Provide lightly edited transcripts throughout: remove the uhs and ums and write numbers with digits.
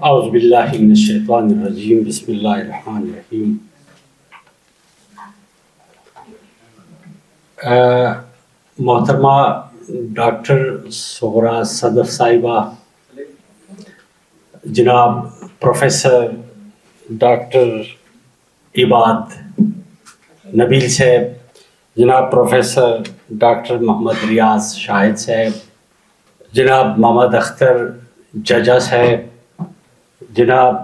اعوذ باللہ من الشیطان الرجیم بسم اللہ الرحمن الرحیم. محترمہ ڈاکٹر صغریٰ صدف صاحبہ، جناب پروفیسر ڈاکٹر عباد نبیل صاحب، جناب پروفیسر ڈاکٹر محمد ریاض شاہد صاحب، جناب محمد اختر ججا صاحب، جناب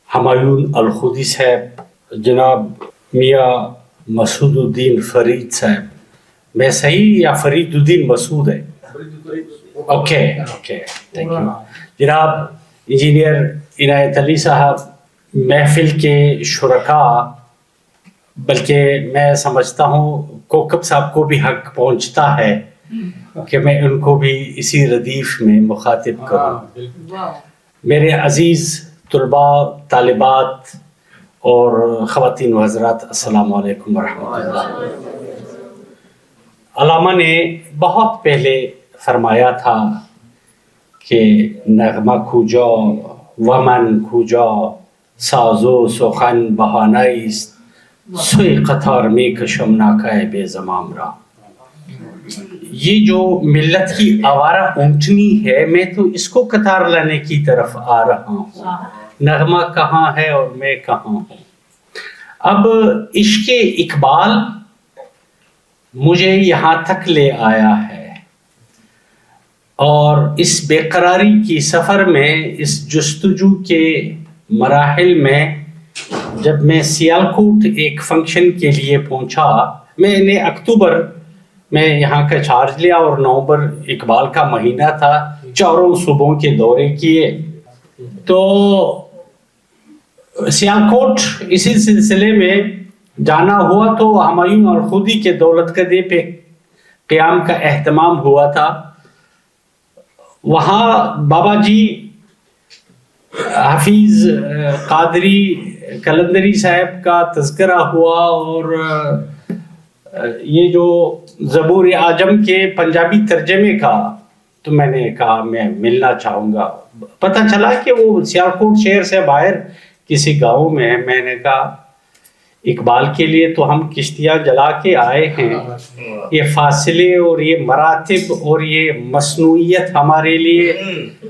ہمایون الخودی صاحب، جناب میاں مسعود الدین فرید صاحب. میں صحیح یا فرید الدین مسعود ہے؟ Okay thank you. جناب انجینئر عنایت علی صاحب، محفل کے شرکاء، بلکہ میں سمجھتا ہوں کوکب صاحب کو بھی حق پہنچتا ہے کہ میں ان کو بھی اسی ردیف میں مخاطب کروں. میرے عزیز طلباء، طالبات اور خواتین و حضرات، السلام علیکم ورحمۃ اللہ. علامہ نے بہت پہلے فرمایا تھا کہ نغمہ کھوجا ومن کھوجا ساز و سخن بہانه است سوی قطار می کشم ناکه بے زمام را. یہ جو ملت کی آوارہ اونٹنی ہے، میں تو اس کو قطار لانے کی طرف آ رہا ہوں. نغمہ کہاں ہے اور میں کہاں ہوں. اب عشق اقبال مجھے یہاں تک لے آیا ہے، اور اس بے قراری کی سفر میں، اس جستجو کے مراحل میں، جب میں سیالکوٹ ایک فنکشن کے لیے پہنچا، میں نے اکتوبر میں یہاں کا چارج لیا اور نومبر اقبال کا مہینہ تھا، چاروں صوبوں کے دورے کیے. تو سیالکوٹ اسی سلسلے میں جانا ہوا تو ہمایوں الخودی کے دولت کدے پہ قیام کا اہتمام ہوا تھا. وہاں بابا جی حفیظ قادری قلندری صاحب کا تذکرہ ہوا، اور یہ جو زبور اعظم کے پنجابی ترجمے کا، تو میں نے کہا میں ملنا چاہوں گا. پتہ چلا کہ وہ سیالکوٹ شہر سے باہر کسی گاؤں میں ہے. میں نے کہا اقبال کے لیے تو ہم کشتیاں جلا کے آئے ہیں، یہ فاصلے اور یہ مراتب اور یہ مصنوعیت ہمارے لیے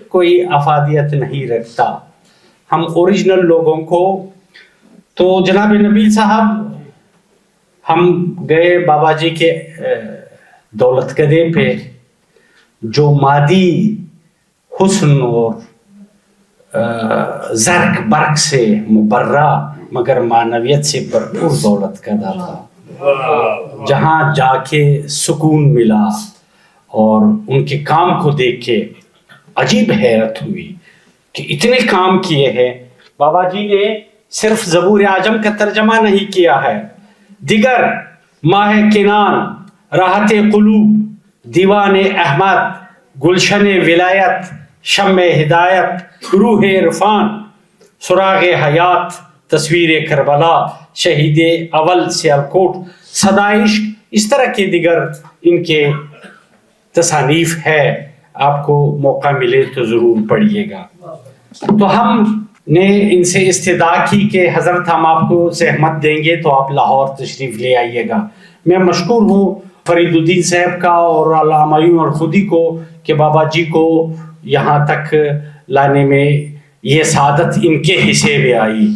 کوئی افادیت نہیں رکھتا. ہم اوریجنل لوگوں کو. تو جناب نبیل صاحب، ہم گئے بابا جی کے دولت کدے پہ، جو مادی حسن اور زرق برق سے مبرہ مگر معنویت سے بھرپور دولت کدہ تھا، جہاں جا کے سکون ملا. اور ان کے کام کو دیکھ کے عجیب حیرت ہوئی کہ اتنے کام کیے ہیں. بابا جی نے صرف زبور اعظم کا ترجمہ نہیں کیا ہے، دیگر ماہ کنان، راحت قلوب، دیوان احمد، گلشن ولایت، شمع ہدایت، روح عرفان، سراغ حیات، تصویر کربلا، شہید اول سیالکوٹ، صدا عشق، اس طرح کے دیگر ان کے تصانیف ہے. آپ کو موقع ملے تو ضرور پڑھیے گا. تو ہم نے ان سے استدعا کی کہ حضرت ہم آپ کو زحمت دیں گے تو آپ لاہور تشریف لے آئیے گا. میں مشکور ہوں فرید الدین صاحب کا اور علامہ الخودی کو کہ بابا جی کو یہاں تک لانے میں یہ سعادت ان کے حصے میں آئی.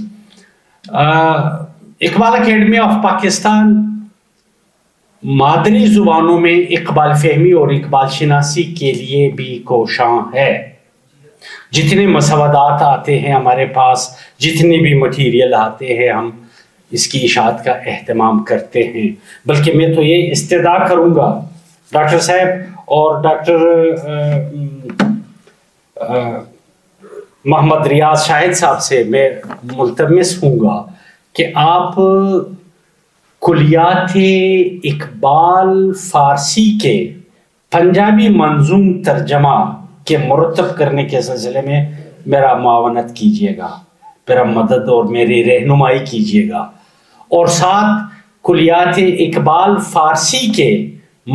اقبال اکیڈمی آف پاکستان مادری زبانوں میں اقبال فہمی اور اقبال شناسی کے لیے بھی کوشاں ہے. جتنے مسودات آتے ہیں ہمارے پاس، جتنے بھی مٹیریل آتے ہیں، ہم اس کی اشاعت کا اہتمام کرتے ہیں. بلکہ میں تو یہ استدعا کروں گا ڈاکٹر صاحب اور ڈاکٹر محمد ریاض شاہد صاحب سے، میں ملتمس ہوں گا کہ آپ کلیات اقبال فارسی کے پنجابی منظوم ترجمہ کے مرتب کرنے کے سلسلے میں میرا معاونت کیجیے گا، میرا مدد اور میری رہنمائی کیجیے گا. اور ساتھ کلیات اقبال فارسی کے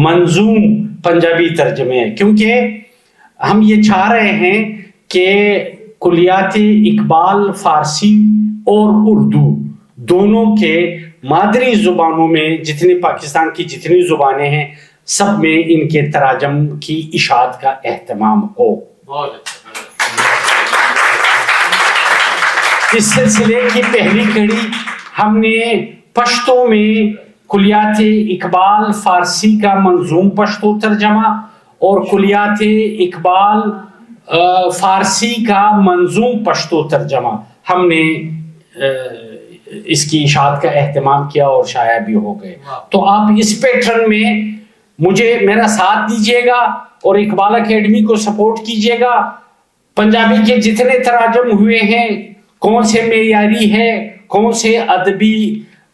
منظوم پنجابی ترجمے، کیونکہ ہم یہ چاہ رہے ہیں کہ کلیات اقبال فارسی اور اردو دونوں کے مادری زبانوں میں جتنے پاکستان کی جتنی زبانیں ہیں سب میں ان کے تراجم کی اشاعت کا اہتمام ہو. اس سلسلے کی پہلی کڑی ہم نے پشتو میں کلیات اقبال فارسی کا منظوم پشتو ترجمہ اور کلیات اقبال فارسی کا منظوم پشتو ترجمہ ہم نے اس کی اشاعت کا اہتمام کیا اور شائع بھی ہو گئے. تو آپ اس پیٹرن میں مجھے میرا ساتھ دیجیے گا اور اقبال اکیڈمی کو سپورٹ کیجیے گا. پنجابی کے جتنے تراجم ہوئے ہیں کون سے معیاری ہے, کون سے ادبی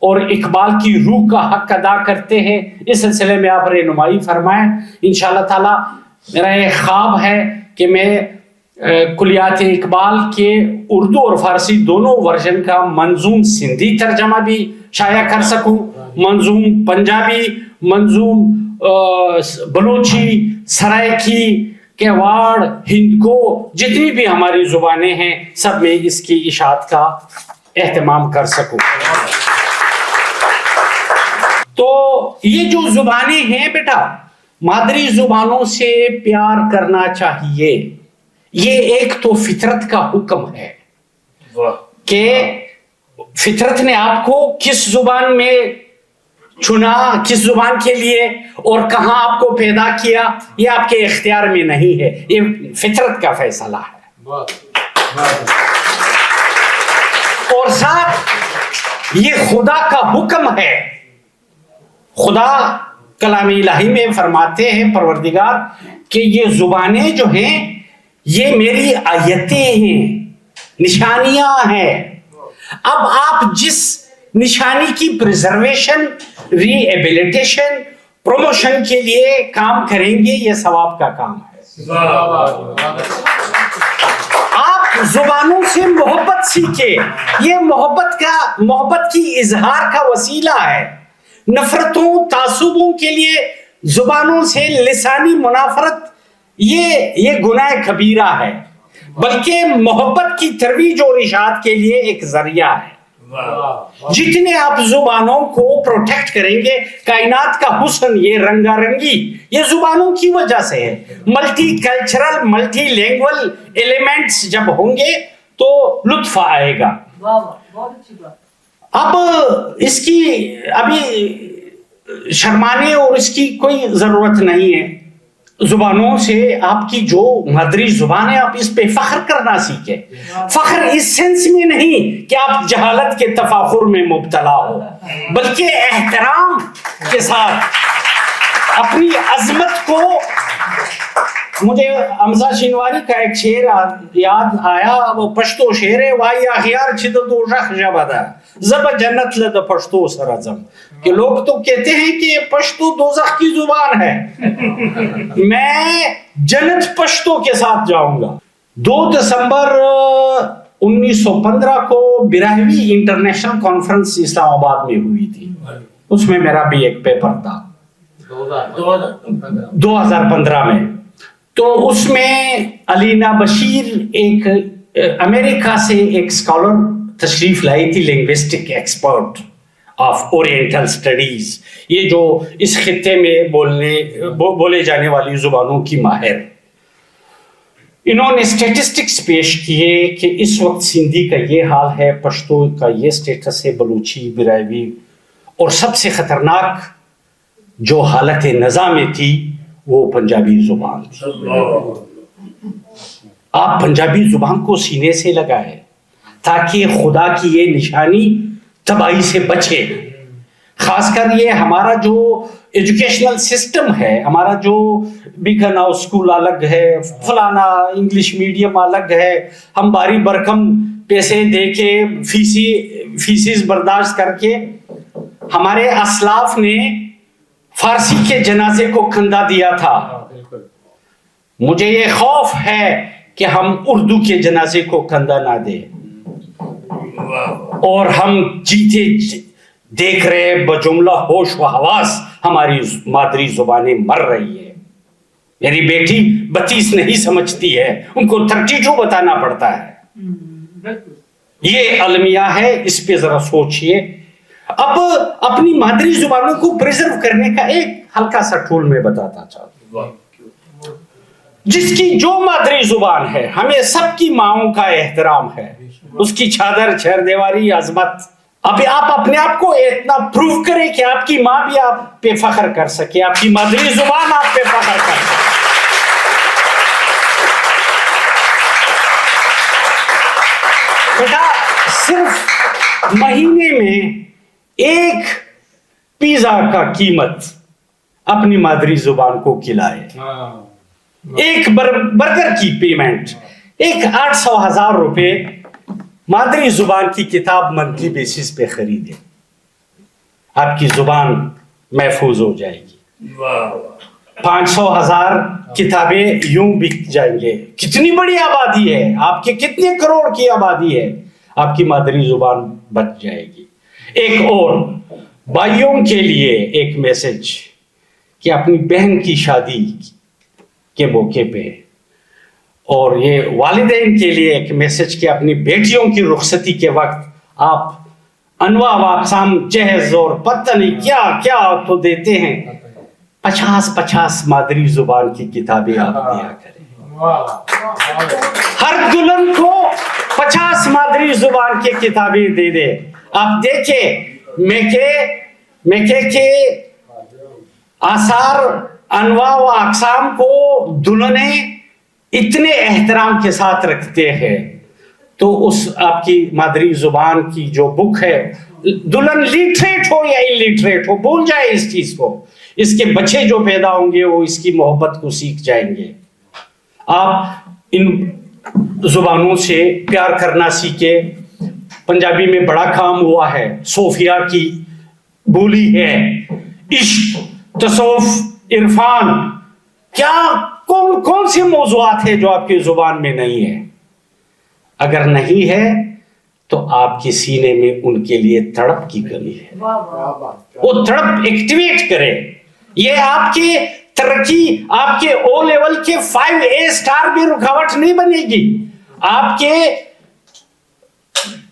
اور اقبال کی روح کا حق ادا کرتے ہیں, اس سلسلے میں آپ رہنمائی فرمائیں. انشاءاللہ تعالی میرا ایک خواب ہے کہ میں کلیات اقبال کے اردو اور فارسی دونوں ورژن کا منظوم سندھی ترجمہ بھی شائع کر سکوں, منظوم پنجابی, منظوم بلوچی, سرائکی, کیواڑ, ہندکو, جتنی بھی ہماری زبانیں ہیں سب میں اس کی اشاعت کا اہتمام کر سکوں. تو یہ جو زبانیں ہیں بیٹا, مادری زبانوں سے پیار کرنا چاہیے. یہ ایک تو فطرت کا حکم ہے کہ فطرت نے آپ کو کس زبان میں چنا, کس زبان کے لیے اور کہاں آپ کو پیدا کیا, یہ آپ کے اختیار میں نہیں ہے, یہ فطرت کا فیصلہ ہے. اور ساتھ یہ خدا کا حکم ہے. خدا کلام الہی میں فرماتے ہیں پروردگار کہ یہ زبانیں جو ہیں یہ میری آیتیں ہیں, نشانیاں ہیں. اب آپ جس نشانی کی پریزرویشن, ری ایبیلیٹیشن, پروموشن کے لیے کام کریں گے یہ ثواب کا کام ہے. آپ زبانوں سے محبت سیکھیں, یہ محبت کی اظہار کا وسیلہ ہے. نفرتوں تعصبوں کے لیے زبانوں سے لسانی منافرت یہ گناہ کبیرہ ہے, بلکہ محبت کی ترویج اور اشاعت کے لیے ایک ذریعہ ہے. جتنے آپ زبانوں کو پروٹیکٹ کریں گے, کائنات کا حسن, یہ رنگا رنگی یہ زبانوں کی وجہ سے ہے. Multi cultural, multi language elements جب ہوں گے تو لطف آئے گا. اب اس کی ابھی شرمانے اور اس کی کوئی ضرورت نہیں ہے. زبانوں سے آپ کی جو مادری زبان ہے آپ اس پہ فخر کرنا سیکھیں. فخر اس سینس میں نہیں کہ آپ جہالت کے تفاخر میں مبتلا ہو, بلکہ احترام کے ساتھ اپنی عظمت کو. مجھے حمزہ شینواری کا ایک شعر یاد آیا, وہ پشتو شعر ہے, وائی آخیار چھد دوزخ جبدا زب جنت لد پشتو سرازم, کہ لوگ تو کہتے ہیں کہ یہ پشتو دوزخ کی زبان ہے, میں جنت پشتو کے ساتھ جاؤں گا. 2 دسمبر 1915 کو براہوی انٹرنیشنل کانفرنس اسلام آباد میں ہوئی تھی, اس میں میرا بھی ایک پیپر تھا 2015 میں. تو اس میں علینا بشیر ایک امریکہ سے ایک اسکالر تشریف لائی تھی, linguistic expert of oriental studies, یہ جو اس خطے میں بولے جانے والی زبانوں کی ماہر. انہوں نے اسٹیٹسٹکس پیش کیے کہ اس وقت سندھی کا یہ حال ہے, پشتو کا یہ اسٹیٹس ہے, بلوچی, براہوی, اور سب سے خطرناک جو حالت نظام میں تھی وہ پنجابی زبان تھی. آپ پنجابی زبان کو سینے سے لگائے تاکہ خدا کی یہ نشانی تباہی سے بچے. خاص کر یہ ہمارا جو ایجوکیشنل سسٹم ہے, ہمارا جو بیکن ہاؤس اسکول الگ ہے, فلانا انگلش میڈیم الگ ہے, ہم باری برکم پیسے دے کے فیسز برداشت کر کے ہمارے اسلاف نے فارسی کے جنازے کو کندھا دیا تھا. مجھے یہ خوف ہے کہ ہم اردو کے جنازے کو کندھا نہ دیں, اور ہم جیتے دیکھ رہے بجملہ ہوش و حواس ہماری مادری زبانیں مر رہی ہے. میری بیٹی 32 نہیں سمجھتی ہے, ان کو 32 بتانا پڑتا ہے. یہ المیہ ہے, اس پہ ذرا سوچئے. اب اپنی مادری زبانوں کو پریزرو کرنے کا ایک ہلکا سا ٹول میں بتاتا چاہتا ہوں. جس کی جو مادری زبان ہے, ہمیں سب کی ماؤں کا احترام ہے, اس کی چادر چہر دیواری عظمت. ابھی آپ اپنے آپ کو اتنا پروف کریں کہ آپ کی ماں بھی آپ پہ فخر کر سکے, آپ کی مادری زبان آپ پہ فخر کر سکے. بیٹا صرف مہینے میں ایک پیزا کا قیمت اپنی مادری زبان کو کھلائے, ایک برگر کی پیمنٹ, ایک 800,000 روپے مادری زبان کی کتاب منتھلی بیسس پہ خریدے, آپ کی زبان محفوظ ہو جائے گی. 500,000 کتابیں یوں بک جائیں گے. کتنی بڑی آبادی ہے آپ کی, کتنے کروڑ کی آبادی ہے, آپ کی مادری زبان بچ جائے گی. ایک اور بھائیوں کے لیے ایک میسج کہ اپنی بہن کی شادی کے موقع پہ, اور یہ والدین کے لیے ایک میسج کہ اپنی بیٹیوں کی رخصتی کے وقت آپ انواع و اقسام جہیز اور پتہ نہیں کیا کیا تو دیتے ہیں, 50 مادری زبان کی کتابیں آپ دیا کریں. ہر دلہن کو 50 مادری زبان کی کتابیں دے دے. آپ دیکھیں میکے کے آثار انواع و اقسام کو دلہنیں اتنے احترام کے ساتھ رکھتے ہیں, تو اس آپ کی مادری زبان کی جو بک ہے, دلہن لیٹریٹ ہو یا اللیٹریٹ ہو, بھول جائے اس چیز کو. اس کے بچے جو پیدا ہوں گے وہ اس کی محبت کو سیکھ جائیں گے. آپ ان زبانوں سے پیار کرنا سیکھے. پنجابی میں بڑا کام ہوا ہے, صوفیہ کی بولی ہے, عشق, تصوف, عرفان, کیا کون سے موضوعات ہیں جو آپ کی زبان میں نہیں ہے. اگر نہیں ہے تو آپ کے سینے میں ان کے لیے تڑپ کی کمی ہے, وہ تڑپ ایکٹیویٹ کرے. یہ آپ کی ترقی, آپ کے او لیول کے 5A سٹار بھی رکاوٹ نہیں بنے گی. آپ کے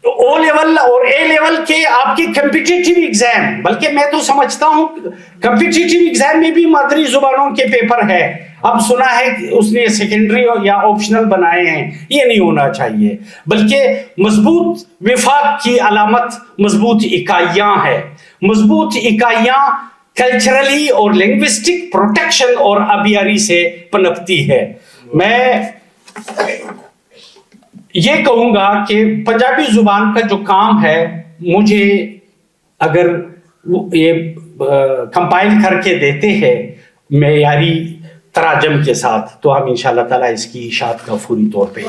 او لیول اور اے لیول کے آپ کی کمپیٹیٹیو ایگزام, بلکہ میں تو سمجھتا ہوں کمپیٹیٹیو ایگزام میں بھی مادری زبانوں کے پیپر ہے. اب سنا ہے کہ اس نے سیکنڈری یا آپشنل بنائے ہیں, یہ نہیں ہونا چاہیے, بلکہ مضبوط وفاق کی علامت مضبوط اکائیاں ہے. مضبوط اکائیاں کلچرلی اور لنگوسٹک پروٹیکشن اور ابیاری سے پنپتی ہے. میں یہ کہوں گا کہ پنجابی زبان کا جو کام ہے, مجھے اگر یہ کمپائل کر کے دیتے ہیں معیاری تراجم کے ساتھ, تو ہم انشاءاللہ تعالیٰ اس کی اشاعت کا فوری طور پہ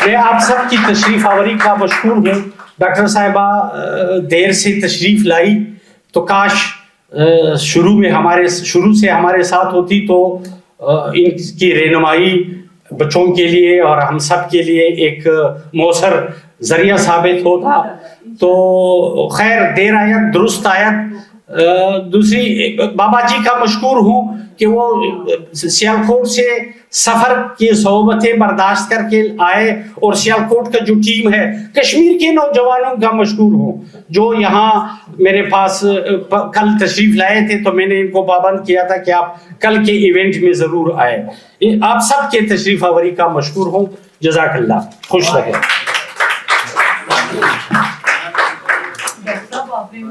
میں آپ سب کی تشریف آوری کا مشکور ہوں. ڈاکٹر صاحبہ دیر سے تشریف لائی, تو کاش شروع سے ہمارے ساتھ ہوتی تو ان کی رہنمائی بچوں کے لیے اور ہم سب کے لیے ایک مؤثر ذریعہ ثابت ہوتا. تو خیر دیر آیت درست آیت. دوسری بابا جی کا مشکور ہوں کہ وہ سیالکوٹ سے سفر کی صحبتیں برداشت کر کے آئے, اور سیالکوٹ کا جو ٹیم ہے کشمیر کے نوجوانوں کا مشکور ہوں جو یہاں میرے پاس کل تشریف لائے تھے. تو میں نے ان کو پابند کیا تھا کہ آپ کل کے ایونٹ میں ضرور آئے. آپ سب کے تشریف آوری کا مشکور ہوں. جزاک اللہ, خوش رہے.